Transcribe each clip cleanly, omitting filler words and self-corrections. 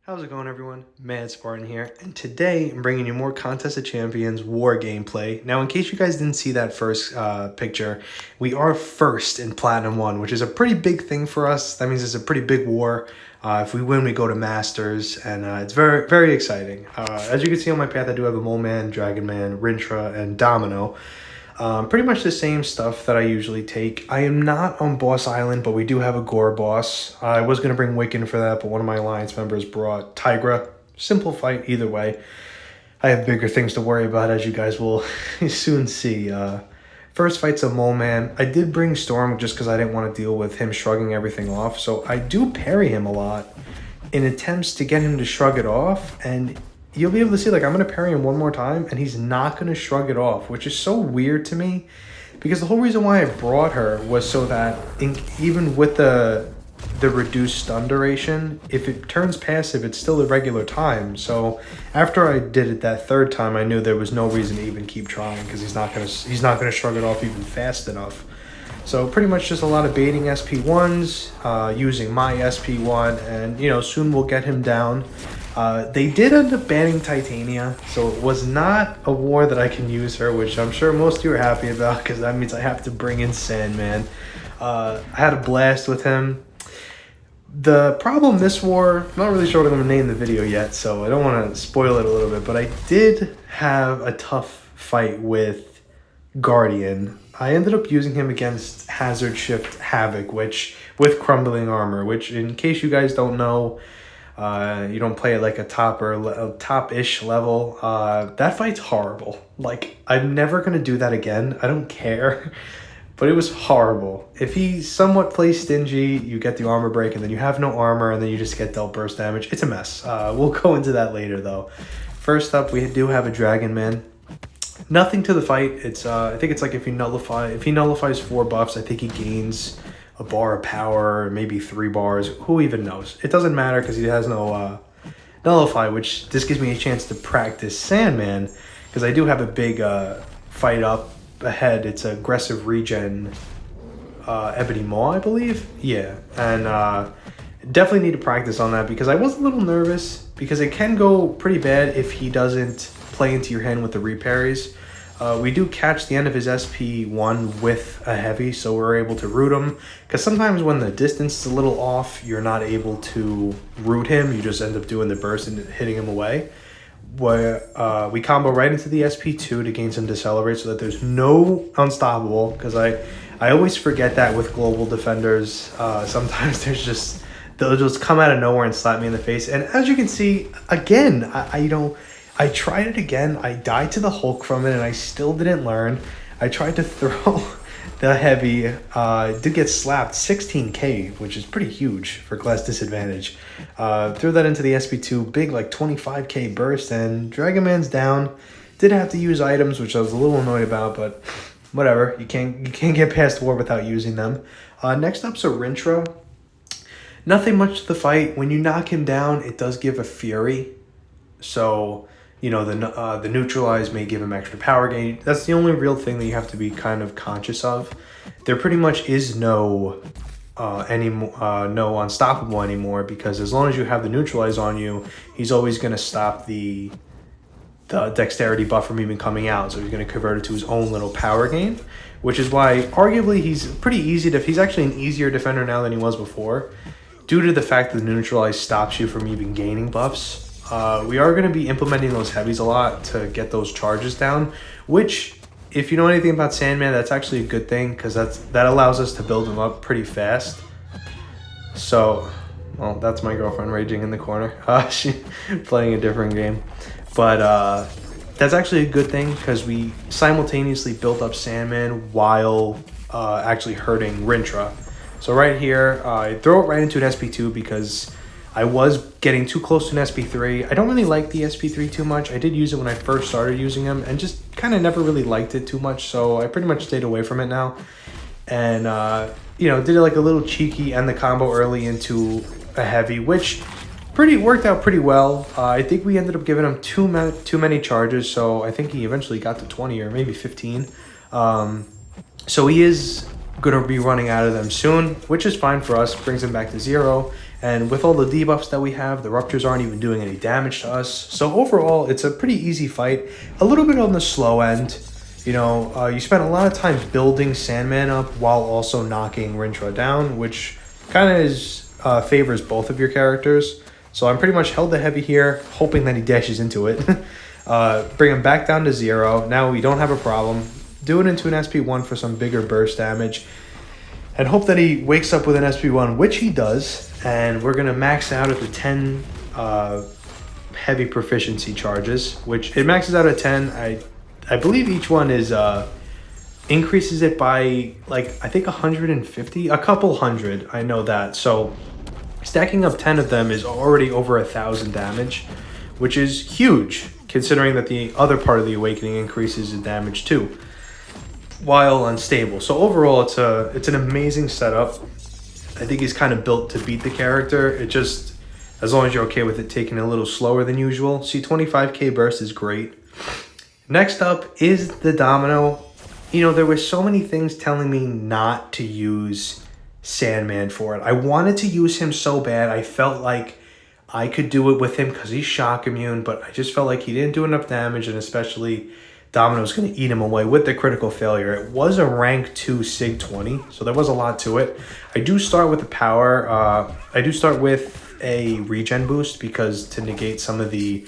How's it going, everyone? Mad Spartan here, and today I'm bringing you more Contest of Champions War gameplay. Now, in case you guys didn't see that first picture, we are first in Platinum 1, which is a pretty big thing for us. That means it's a pretty big war. If we win, we go to Masters, and it's very, very exciting. As you can see on my path, I do have a Mole Man, Dragon Man, Rintra, and Domino. Pretty much the same stuff that I usually take. I am not on Boss Island, but we do have a Gore boss. I was going to bring Wiccan for that, but one of my alliance members brought Tigra. Simple fight either way. I have bigger things to worry about, as you guys will soon see. First fight's a Mole Man. I did bring Storm just because I didn't want to deal with him shrugging everything off, so I do parry him a lot in attempts to get him to shrug it off, and you'll be able to see, like, I'm going to parry him one more time, and he's not going to shrug it off, which is so weird to me, because the whole reason why I brought her was so that even with the reduced stun duration, if it turns passive, it's still a regular time. So after I did it that third time, I knew there was no reason to even keep trying, because he's not going to shrug it off even fast enough. So pretty much just a lot of baiting SP1s, using my SP1, and soon we'll get him down. They did end up banning Titania, so it was not a war that I can use her, which I'm sure most of you are happy about, because that means I have to bring in Sandman. I had a blast with him. The problem this war, I'm not really sure what I'm going to name the video yet, so I don't want to spoil it a little bit, but I did have a tough fight with Guardian. I ended up using him against Hazard Shift Havoc, with Crumbling Armor, which, in case you guys don't know, you don't play at like a top-ish level. That fight's horrible. Like, I'm never going to do that again. I don't care. But it was horrible. If he somewhat plays stingy, you get the armor break, and then you have no armor, and then you just get dealt burst damage. It's a mess. We'll go into that later, though. First up, we do have a Dragon Man. Nothing to the fight. It's I think it's like if he nullifies 4 buffs, I think he gains a bar of power, maybe 3 bars. Who even knows? It doesn't matter because he has no nullify, which this gives me a chance to practice Sandman, because I do have a big fight up ahead. It's aggressive regen Ebony Maw, I believe. Yeah, and definitely need to practice on that, because I was a little nervous, because it can go pretty bad if he doesn't play into your hand with the reparries. We do catch the end of his SP1 with a heavy, so we're able to root him, because sometimes when the distance is a little off, you're not able to root him. You just end up doing the burst and hitting him away. Where we combo right into the SP2 to gain some decelerate, so that there's no unstoppable, because I always forget that with global defenders. Sometimes they'll just come out of nowhere and slap me in the face. And as you can see, again, I tried it again. I died to the Hulk from it, and I still didn't learn. I tried to throw the heavy. Did get slapped 16k, which is pretty huge for class disadvantage. Threw that into the SP2, big like 25k burst, and Dragon Man's down. Did have to use items, which I was a little annoyed about, but whatever. You can't get past war without using them. Next up's a Rintra. Nothing much to the fight. When you knock him down, it does give a Fury. So the neutralize may give him extra power gain. That's the only real thing that you have to be kind of conscious of. There pretty much is no unstoppable anymore, because as long as you have the neutralize on you, he's always going to stop the dexterity buff from even coming out. So he's going to convert it to his own little power gain, which is why arguably he's pretty easy to. He's actually an easier defender now than he was before, due to the fact that the neutralize stops you from even gaining buffs. We are going to be implementing those heavies a lot to get those charges down, which, if you know anything about Sandman, that's actually a good thing, because that allows us to build them up pretty fast. So, well, that's my girlfriend raging in the corner. She's playing a different game. But that's actually a good thing, because we simultaneously built up Sandman while actually hurting Rintra. So right here, I throw it right into an SP2, because I was getting too close to an SP3. I don't really like the SP3 too much. I did use it when I first started using him, and just kind of never really liked it too much, so I pretty much stayed away from it now. And, did it like a little cheeky, end the combo early into a heavy, which worked out pretty well. I think we ended up giving him too many charges, so I think he eventually got to 20 or maybe 15. So he is going to be running out of them soon, which is fine for us. Brings him back to 0. And with all the debuffs that we have, the ruptures aren't even doing any damage to us. So overall, it's a pretty easy fight. A little bit on the slow end. You know, you spend a lot of time building Sandman up while also knocking Rintra down, which kind of favors both of your characters. So I'm pretty much held the heavy here, hoping that he dashes into it. Bring him back down to 0. Now we don't have a problem. Do it into an SP1 for some bigger burst damage. And hope that he wakes up with an SP1, which he does. And we're going to max out at the 10 heavy proficiency charges, which it maxes out at 10. I believe each one is increases it by like I think 150, a couple hundred. I know that. So stacking up 10 of them is already over 1,000 damage, which is huge considering that the other part of the awakening increases in damage too, while unstable. So overall, it's an amazing setup. I think he's kind of built to beat the character. It just, as long as you're okay with it taking a little slower than usual. See, 25k burst is great. Next up is the Domino. You know, there were so many things telling me not to use Sandman for it. I wanted to use him so bad. I felt like I could do it with him because he's shock immune, but I just felt like he didn't do enough damage, and especially Domino's going to eat him away with the critical failure. It was a rank 2 Sig 20, so there was a lot to it. I do start with the power. I do start with a regen boost because to negate some of the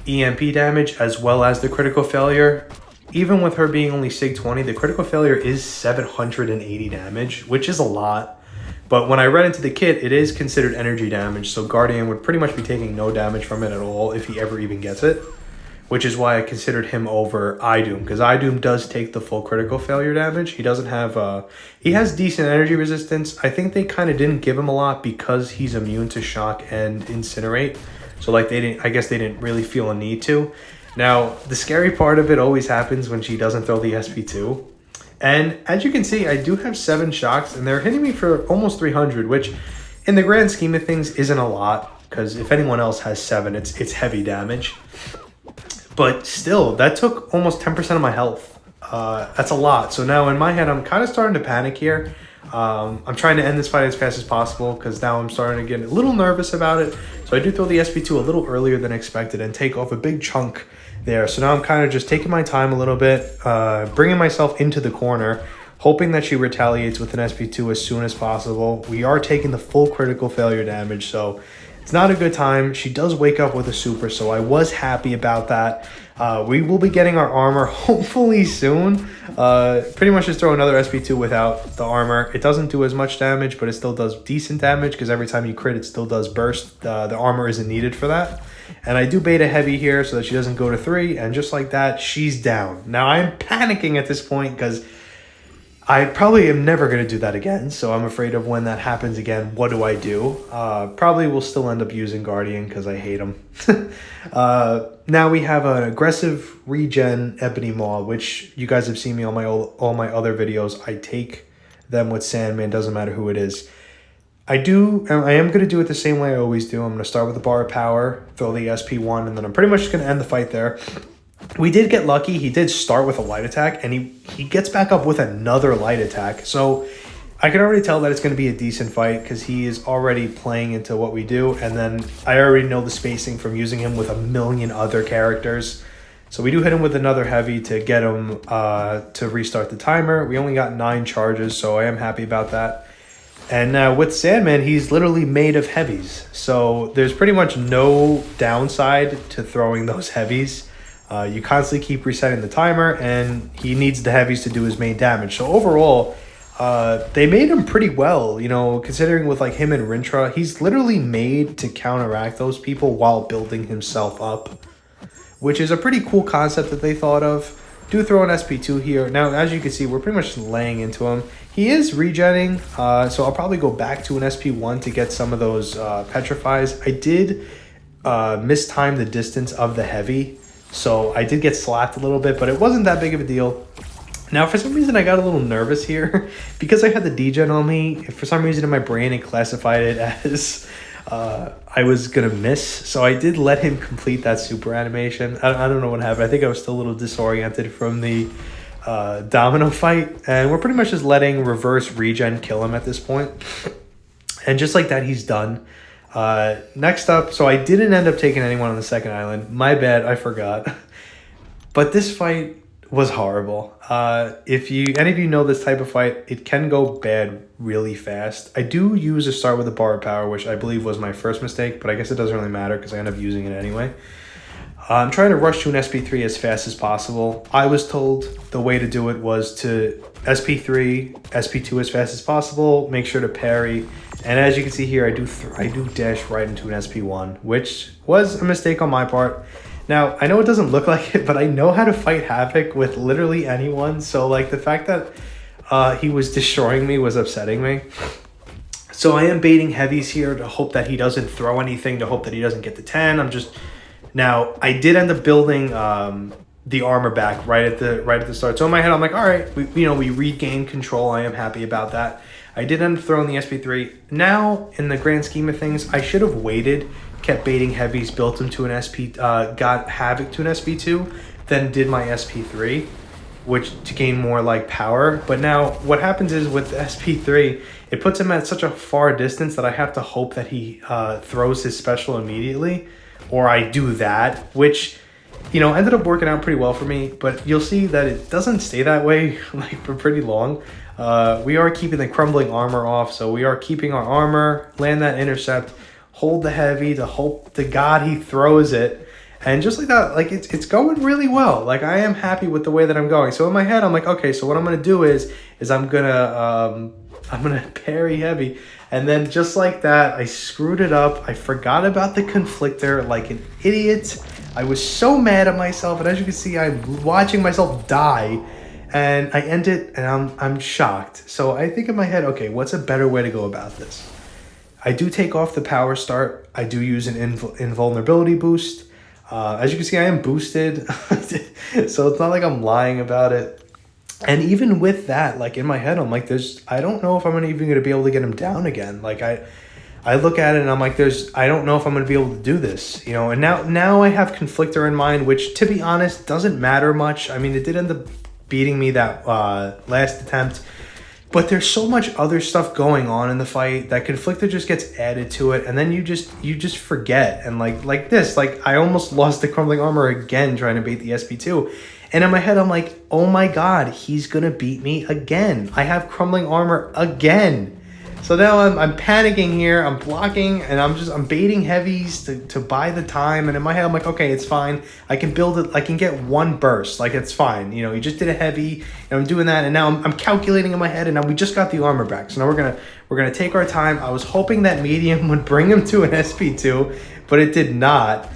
EMP damage as well as the critical failure. Even with her being only Sig 20, the critical failure is 780 damage, which is a lot. But when I read into the kit, it is considered energy damage, so Guardian would pretty much be taking no damage from it at all if he ever even gets it. Which is why I considered him over Idoom, because Idoom does take the full critical failure damage. He doesn't have, he has decent energy resistance. I think they kind of didn't give him a lot because he's immune to shock and incinerate. So like I guess they didn't really feel a need to. Now, the scary part of it always happens when she doesn't throw the SP2. And as you can see, I do have 7 shocks, and they're hitting me for almost 300, which in the grand scheme of things isn't a lot, because if anyone else has 7, it's heavy damage. But still, that took almost 10% of my health. That's a lot. So now in my head, I'm kind of starting to panic here. I'm trying to end this fight as fast as possible because now I'm starting to get a little nervous about it. So I do throw the SP2 a little earlier than expected and take off a big chunk there. So now I'm kind of just taking my time a little bit, bringing myself into the corner, hoping that she retaliates with an SP2 as soon as possible. We are taking the full critical failure damage, so it's not a good time. She does wake up with a super, so I was happy about that. We will be getting our armor hopefully soon. Pretty much just throw another SP2 without the armor. It doesn't do as much damage, but it still does decent damage because every time you crit, it still does burst. The armor isn't needed for that. And I do beta heavy here so that she doesn't go to 3, and just like that, she's down. Now I'm panicking at this point because I probably am never going to do that again, so I'm afraid of when that happens again, what do I do? Probably will still end up using Guardian because I hate him. Now we have an aggressive regen Ebony Maw, which you guys have seen me on all my other videos. I take them with Sandman, doesn't matter who it is. I am going to do it the same way I always do. I'm going to start with the bar of power, throw the SP1, and then I'm pretty much just going to end the fight there. We did get lucky. He did start with a light attack, and he gets back up with another light attack. So I can already tell that it's going to be a decent fight because he is already playing into what we do. And then I already know the spacing from using him with a million other characters. So we do hit him with another heavy to get him to restart the timer. We only got 9 charges, so I am happy about that. And with Sandman, he's literally made of heavies. So there's pretty much no downside to throwing those heavies. You constantly keep resetting the timer, and he needs the heavies to do his main damage. So overall, they made him pretty well, you know, considering with like him and Rintra, he's literally made to counteract those people while building himself up, which is a pretty cool concept that they thought of. Do throw an SP2 here. Now, as you can see, we're pretty much laying into him. He is regenning, so I'll probably go back to an SP1 to get some of those petrifies. I did mistime the distance of the heavy, so I did get slapped a little bit, but it wasn't that big of a deal. Now, for some reason, I got a little nervous here because I had the degen on me. For some reason in my brain, it classified it as I was going to miss. So I did let him complete that super animation. I don't know what happened. I think I was still a little disoriented from the Domino fight. And we're pretty much just letting reverse regen kill him at this point. And just like that, he's done. Next up, so I didn't end up taking anyone on the second island. My bad, I forgot. But this fight was horrible. If any of you know this type of fight, it can go bad really fast. I do use a start with a bar of power, which I believe was my first mistake, but I guess it doesn't really matter because I end up using it anyway. I'm trying to rush to an SP3 as fast as possible. I was told the way to do it was to SP3, SP2 as fast as possible, make sure to parry, and as you can see here, I do dash right into an SP1, which was a mistake on my part. Now, I know it doesn't look like it, but I know how to fight Havoc with literally anyone, so like the fact that he was destroying me was upsetting me. So I am baiting heavies here to hope that he doesn't throw anything, to hope that he doesn't get to 10. Now, I did end up building the armor back right at the start. So in my head, I'm like, all right, we regained control. I am happy about that. I did end up throwing the SP3. Now, in the grand scheme of things, I should have waited, kept baiting heavies, built him to an SP, got Havoc to an SP2, then did my SP3, which to gain more like power. But now what happens is with the SP3, it puts him at such a far distance that I have to hope that he throws his special immediately, or I do that, which, ended up working out pretty well for me. But you'll see that it doesn't stay that way like for pretty long. We are keeping the crumbling armor off, so we are keeping our armor, land that intercept, hold the heavy to hope to God he throws it. And just like that, like it's going really well. Like I am happy with the way that I'm going. So in my head, I'm like, okay, so what I'm gonna do is I'm gonna parry heavy. And then just like that, I screwed it up. I forgot about the conflictor like an idiot. I was so mad at myself, and as you can see, I'm watching myself die. And I end it, and I'm shocked. So I think in my head, okay, what's a better way to go about this? I do take off the power start. I do use an invulnerability boost. As you can see, I am boosted. So it's not like I'm lying about it. And even with that, like in my head, I'm like, I don't know if I'm even going to be able to get him down again. Like I look at it and I'm like, I don't know if I'm going to be able to do this, And now I have conflictor in mind, which to be honest, doesn't matter much. I mean, it did end up beating me that last attempt. But there's so much other stuff going on in the fight that conflictor just gets added to it, and then you just forget. And like this, like I almost lost the crumbling armor again trying to bait the SP2. And in my head, I'm like, oh my God, he's gonna beat me again. I have crumbling armor again. So now I'm panicking here, I'm blocking, and I'm baiting heavies to buy the time. And in my head, I'm like, okay, it's fine. I can build it, I can get one burst, like it's fine. You just did a heavy, and I'm doing that, and now I'm calculating in my head, and now we just got the armor back. So now we're gonna take our time. I was hoping that medium would bring him to an SP2, but it did not.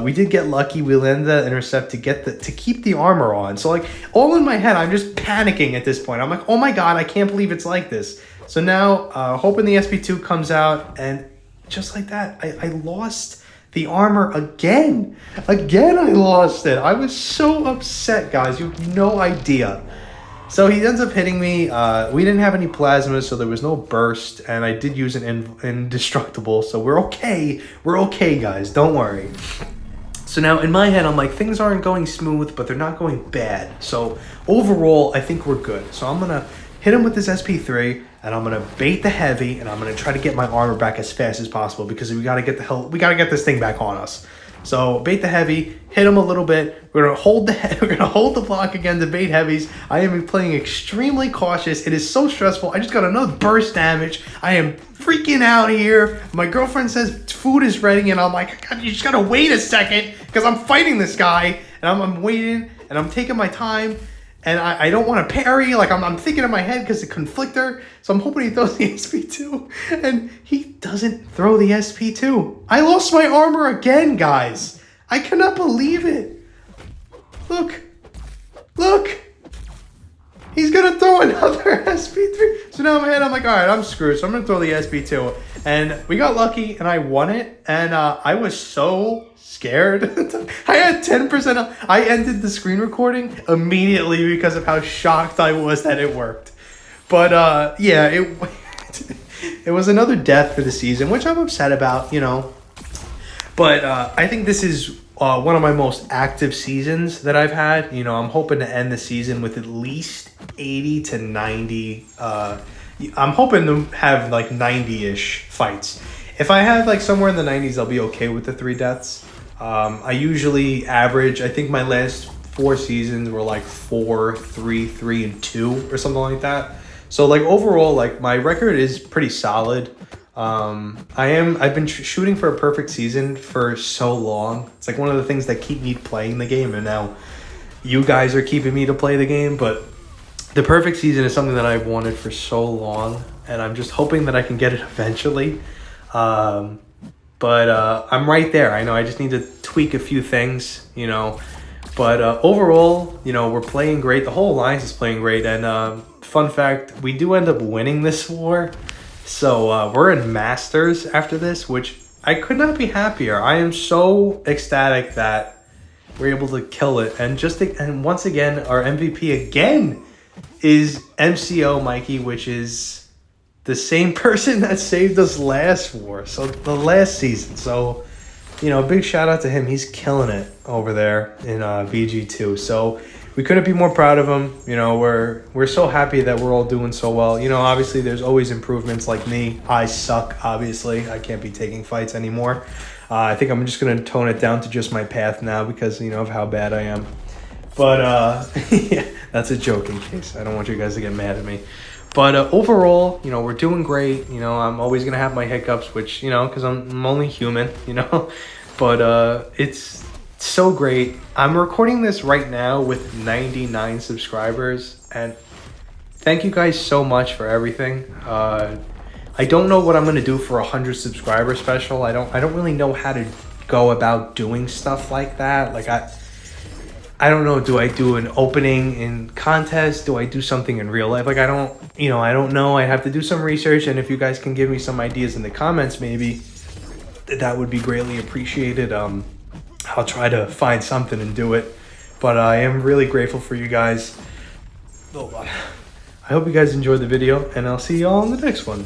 We did get lucky. We landed that intercept to keep the armor on. So like all in my head, I'm just panicking at this point. I'm like, oh my God, I can't believe it's like this. So now, hoping the SP2 comes out, and just like that, I lost the armor again. Again, I lost it. I was so upset, guys. You have no idea. So he ends up hitting me. We didn't have any plasmas, so there was no burst, and I did use an indestructible, so we're okay. We're okay, guys. Don't worry. So now in my head, I'm like, things aren't going smooth, but they're not going bad. So overall, I think we're good. So I'm going to hit him with this SP3, and I'm gonna bait the heavy, and I'm gonna try to get my armor back as fast as possible because we gotta get this thing back on us. So bait the heavy, hit him a little bit. We're gonna hold the block again to bait heavies. I am playing extremely cautious. It is so stressful. I just got another burst damage. I am freaking out here. My girlfriend says food is ready, and I'm like, God, you just gotta wait a second because I'm fighting this guy, and I'm waiting, and I'm taking my time. And I don't want to parry. Like I'm thinking in my head because the conflictor. So I'm hoping he throws the SP2. And he doesn't throw the SP2. I lost my armor again, guys. I cannot believe it. Look. He's going to throw another SP3. So now in my head, I'm like, all right, I'm screwed. So I'm going to throw the SP2. And we got lucky, and I won it. And I was so scared. I had 10%. I ended the screen recording immediately because of how shocked I was that it worked. But yeah, it was another death for the season, which I'm upset about, But I think this is one of my most active seasons that I've had. I'm hoping to end the season with at least 80 to 90 I'm hoping to have like 90-ish fights. If I have like somewhere in the 90s, I'll be okay with the 3 deaths. I usually average, I think my last 4 seasons were like 4, 3, 3, and 2 or something like that. So like overall, like my record is pretty solid. I've been shooting for a perfect season for so long. It's like one of the things that keep me playing the game, and now you guys are keeping me to play the game. But the perfect season is something that I've wanted for so long, and I'm just hoping that I can get it eventually. But I'm right there. I know I just need to tweak a few things, you know. But overall, you know, we're playing great. The whole alliance is playing great. And fun fact, we do end up winning this war. So we're in Masters after this, which I could not be happier. I am so ecstatic that we're able to kill it. And once again, our MVP again is MCO Mikey, which is the same person that saved us last war. So the last season. So, you know, big shout out to him. He's killing it over there in BG2. So we couldn't be more proud of him. You know, we're so happy that we're all doing so well. You know, obviously there's always improvements. Like me, I suck, obviously. I can't be taking fights anymore. I think I'm just going to tone it down to just my path now because, you know, of how bad I am. But, yeah, that's a joke in case. I don't want you guys to get mad at me. But overall, you know, we're doing great. You know, I'm always going to have my hiccups, which, you know, because I'm only human, you know. But it's so great. I'm recording this right now with 99 subscribers. And thank you guys so much for everything. I don't know what I'm going to do for a 100 subscriber special. I don't really know how to go about doing stuff like that. Like, I don't know, do I do an opening in contest? Do I do something in real life? Like, I don't know. I have to do some research, and if you guys can give me some ideas in the comments, maybe that would be greatly appreciated. I'll try to find something and do it. But I am really grateful for you guys. Hold on. I hope you guys enjoyed the video, and I'll see you all in the next one.